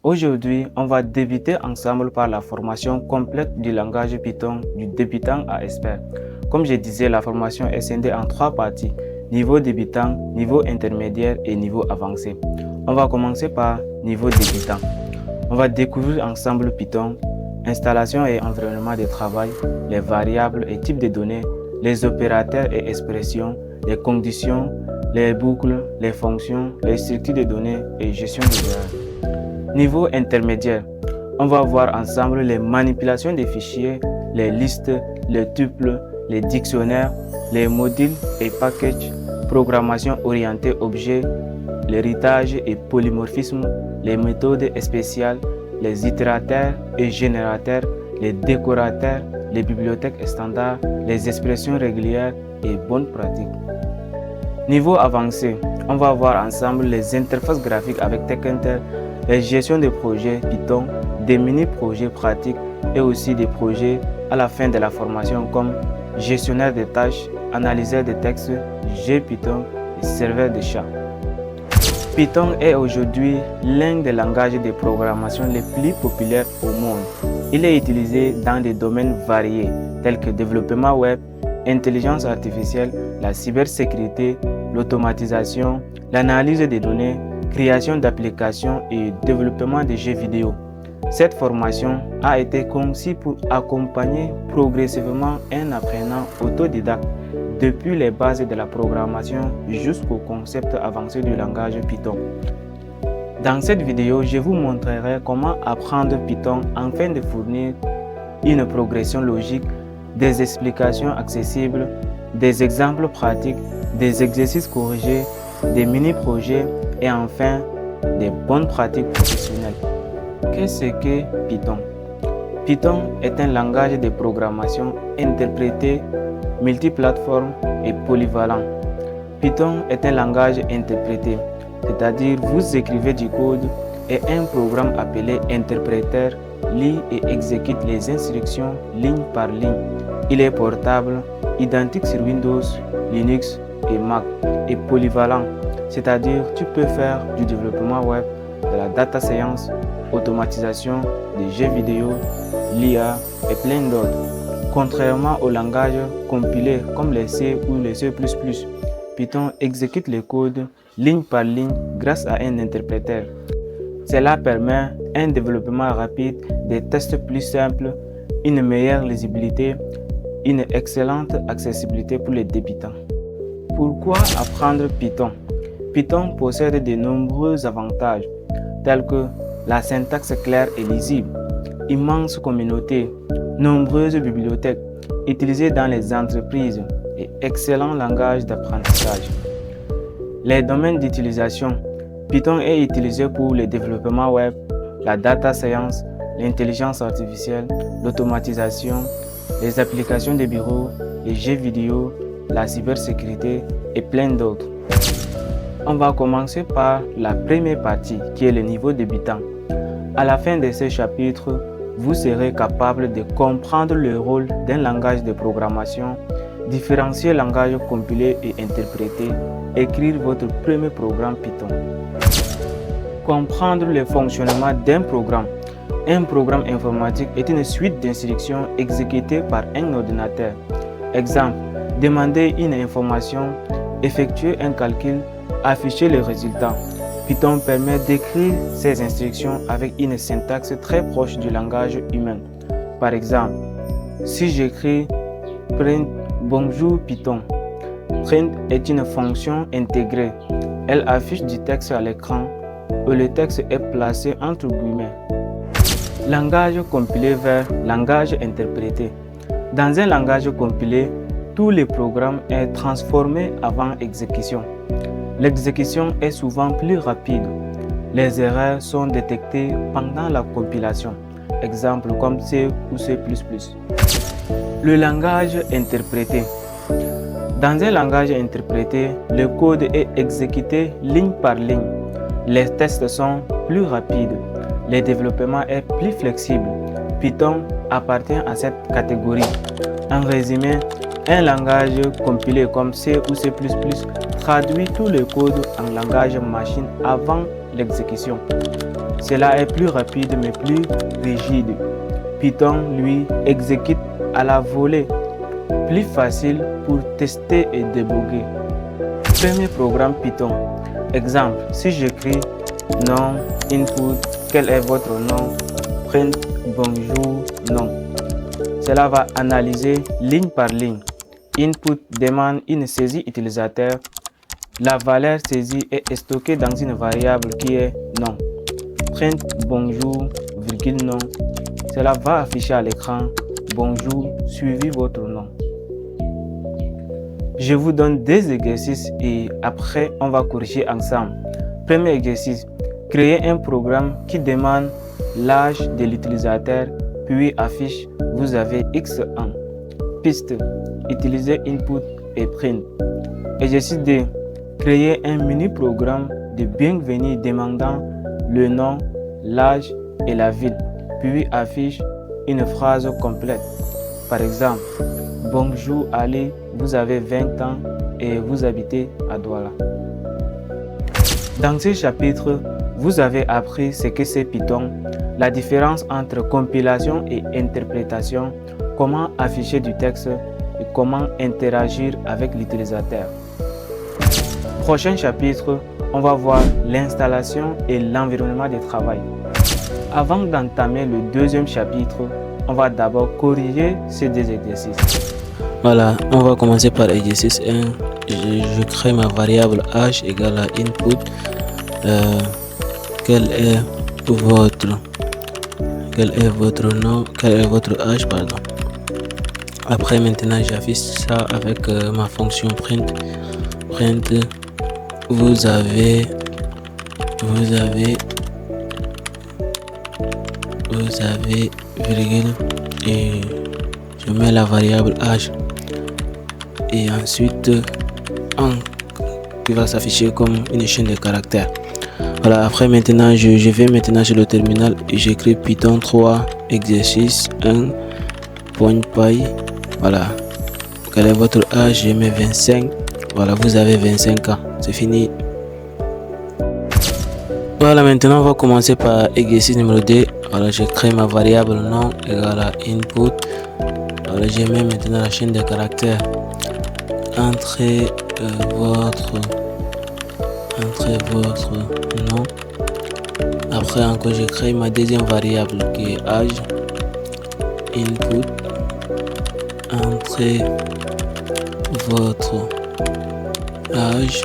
Aujourd'hui, on va débuter ensemble par la formation complète du langage Python du débutant à expert. Comme je disais, la formation est scindée en 3 parties, niveau débutant, niveau intermédiaire et niveau avancé. On va commencer par niveau débutant. On va découvrir ensemble Python, installation et environnement de travail, les variables et types de données, les opérateurs et expressions, les conditions, les boucles, les fonctions, les structures de données et gestion des erreurs. Niveau intermédiaire, on va voir ensemble les manipulations des fichiers, les listes, les tuples, les dictionnaires, les modules et packages, programmation orientée objet, l'héritage et polymorphisme, les méthodes spéciales, les itérateurs et générateurs, les décorateurs, les bibliothèques standards, les expressions régulières et bonnes pratiques. Niveau avancé, on va voir ensemble les interfaces graphiques avec Tkinter, les gestions de projets Python, des mini-projets pratiques et aussi des projets à la fin de la formation comme gestionnaire de tâches, analyseur de textes, GPython et serveur de chat. Python est aujourd'hui l'un des langages de programmation les plus populaires au monde. Il est utilisé dans des domaines variés tels que développement web, intelligence artificielle, la cybersécurité, l'automatisation, l'analyse des données, création d'applications et développement de jeux vidéo. Cette formation a été conçue pour accompagner progressivement un apprenant autodidacte depuis les bases de la programmation jusqu'au concept avancé du langage Python. Dans cette vidéo, je vous montrerai comment apprendre Python afin de fournir une progression logique, des explications accessibles, des exemples pratiques, des exercices corrigés, des mini-projets et enfin des bonnes pratiques professionnelles. Qu'est-ce que Python? Python est un langage de programmation interprété, multiplateforme et polyvalent. Python est un langage interprété, c'est-à-dire vous écrivez du code et un programme appelé interpréteur lit et exécute les instructions ligne par ligne. Il est portable, identique sur Windows, Linux et Mac et polyvalent, c'est-à-dire tu peux faire du développement web, de la data science, automatisation, des jeux vidéo, l'IA et plein d'autres. Contrairement aux langages compilés comme les C ou les C++, Python exécute le code ligne par ligne grâce à un interpréteur. Cela permet un développement rapide, des tests plus simples, une meilleure lisibilité, une excellente accessibilité pour les débutants. Pourquoi apprendre Python? Python possède de nombreux avantages tels que la syntaxe claire et lisible, immense communauté, nombreuses bibliothèques utilisées dans les entreprises et excellent langage d'apprentissage. Les domaines d'utilisation. Python est utilisé pour le développement web, la data science, l'intelligence artificielle, l'automatisation, les applications de bureau, les jeux vidéo, la cybersécurité et plein d'autres. On va commencer par la première partie qui est le niveau débutant. À la fin de ce chapitre, vous serez capable de comprendre le rôle d'un langage de programmation, différencier langage compilé et interprété, écrire votre premier programme Python. Comprendre le fonctionnement d'un programme. Un programme informatique est une suite d'instructions exécutées par un ordinateur. Exemple, demander une information, effectuer un calcul, afficher le résultat. Python permet d'écrire ces instructions avec une syntaxe très proche du langage humain. Par exemple, si j'écris print bonjour Python, print est une fonction intégrée. Elle affiche du texte à l'écran et le texte est placé entre guillemets. Langage compilé vers langage interprété. Dans un langage compilé, tous les programmes sont transformés avant exécution. L'exécution est souvent plus rapide. Les erreurs sont détectées pendant la compilation. Exemple comme C ou C++. Le langage interprété. Dans un langage interprété, le code est exécuté ligne par ligne. Les tests sont plus rapides. Le développement est plus flexible. Python appartient à cette catégorie. En résumé, un langage compilé comme C ou C++ traduit tout le code en langage machine avant l'exécution. Cela est plus rapide mais plus rigide. Python, lui, exécute à la volée, plus facile pour tester et débugger. Premier programme Python. Exemple, si j'écris nom, input, quel est votre nom, print, bonjour, nom. Cela va analyser ligne par ligne. Input demande une saisie utilisateur. La valeur saisie est stockée dans une variable qui est nom. Print bonjour, virgule nom. Cela va afficher à l'écran bonjour suivi votre nom. Je vous donne des exercices et après on va corriger ensemble. Premier exercice, créer un programme qui demande l'âge de l'utilisateur puis affiche vous avez X1. Piste, utiliser input et print. Exercice 2, créer un mini-programme de bienvenue demandant le nom, l'âge et la ville, puis affiche une phrase complète. Par exemple, bonjour Ali, vous avez 20 ans et vous habitez à Douala. Dans ce chapitre, vous avez appris ce que c'est Python, la différence entre compilation et interprétation, comment afficher du texte et comment interagir avec l'utilisateur. Prochain chapitre, on va voir l'installation et l'environnement de travail. Avant d'entamer le deuxième chapitre, on va d'abord corriger ces deux exercices. Voilà, on va commencer par exercice 1. Je crée ma variable âge égale à input. Quel est votre nom, quel est votre âge, pardon. Après maintenant j'affiche ça avec ma fonction print. Vous avez virgule et je mets la variable âge et ensuite qui va s'afficher comme une chaîne de caractères. Voilà, après maintenant je vais maintenant sur le terminal et j'écris Python 3 exercice 1.py. Voilà, quel est votre âge, je mets 25. Voilà, vous avez 25 ans, c'est fini. Voilà, maintenant on va commencer par exercice numéro 2. Voilà, je crée ma variable nom égale à input. Voilà, je mets maintenant la chaîne de caractères. Entrez votre nom. Après encore je crée ma deuxième variable qui est âge. Input. Entrez votre âge.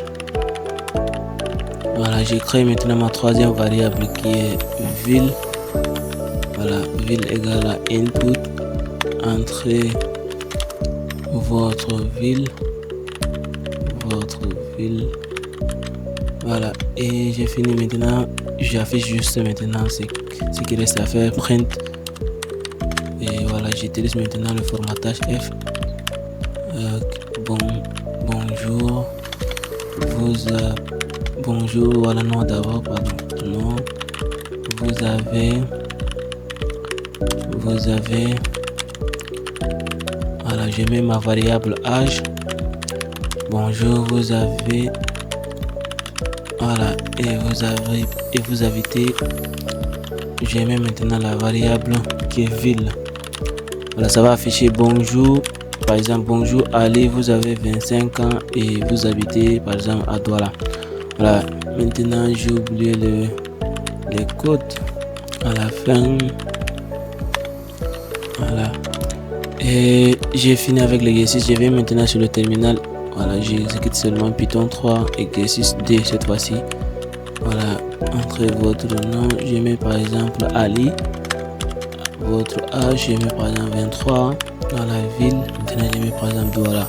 Voilà, j'ai créé maintenant ma troisième variable qui est ville. Voilà, ville égale à input. Entrez votre ville. Voilà, et j'ai fini maintenant. J'affiche juste maintenant ce qui reste à faire, print. Et voilà, j'utilise maintenant le formatage F. Bonjour. Bonjour, voilà, nom d'abord, pardon. Non. Vous avez. Voilà, je mets ma variable âge. Bonjour, vous avez. Voilà, et vous habitez. Je mets maintenant la variable qui est ville. Voilà, ça va afficher bonjour. Par exemple, bonjour Ali, vous avez 25 ans et vous habitez par exemple à Douala. Voilà, maintenant j'ai oublié les codes à la fin. Voilà, et j'ai fini avec l'exercice. Je vais maintenant sur le terminal. Voilà, j'exécute seulement Python 3 exercice D cette fois-ci. Voilà, entrez votre nom, je mets par exemple Ali. Votre âge, je mets par exemple 23. Dans la ville, maintenant je mets par exemple Douala.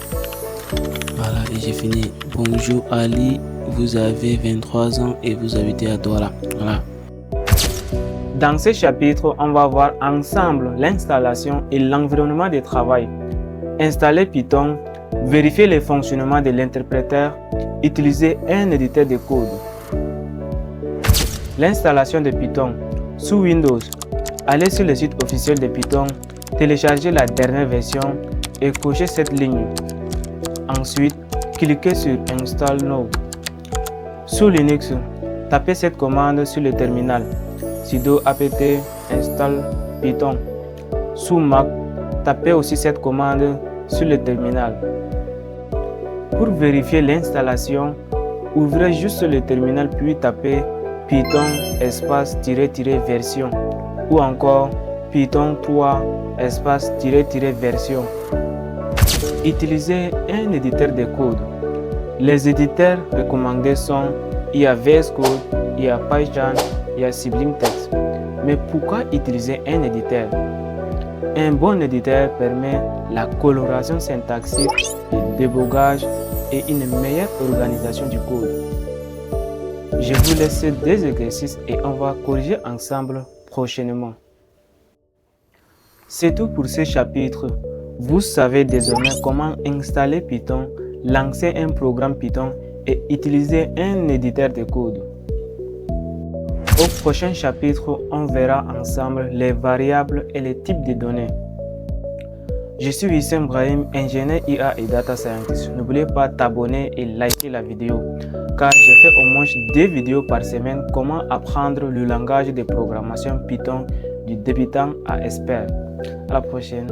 Voilà, et j'ai fini. Bonjour Ali, vous avez 23 ans et vous habitez à Douala. Voilà. Dans ce chapitre, on va voir ensemble l'installation et l'environnement de travail. Installer Python, vérifier le fonctionnement de l'interpréteur, utiliser un éditeur de code. L'installation de Python sous Windows. Allez sur le site officiel de Python, téléchargez la dernière version et cochez cette ligne. Ensuite, cliquez sur Install Now. Sous Linux, tapez cette commande sur le terminal. sudo apt install Python. Sous Mac, tapez aussi cette commande sur le terminal. Pour vérifier l'installation, ouvrez juste le terminal puis tapez Python espace-version ou encore Python 3 espace-version. Utilisez un éditeur de code. Les éditeurs recommandés sont VS Code, Python et Sublime Text. Mais pourquoi utiliser un éditeur? Un bon éditeur permet la coloration syntaxique, le débogage et une meilleure organisation du code. Je vous laisse des exercices et on va corriger ensemble prochainement. C'est tout pour ce chapitre. Vous savez désormais comment installer Python, lancer un programme Python et utiliser un éditeur de code. Au prochain chapitre, on verra ensemble les variables et les types de données. Je suis Wissem Brahim, ingénieur IA et data scientist. N'oubliez pas de t'abonner et liker la vidéo car je fais au moins 2 vidéos par semaine comment apprendre le langage de programmation Python du débutant à expert. À la prochaine.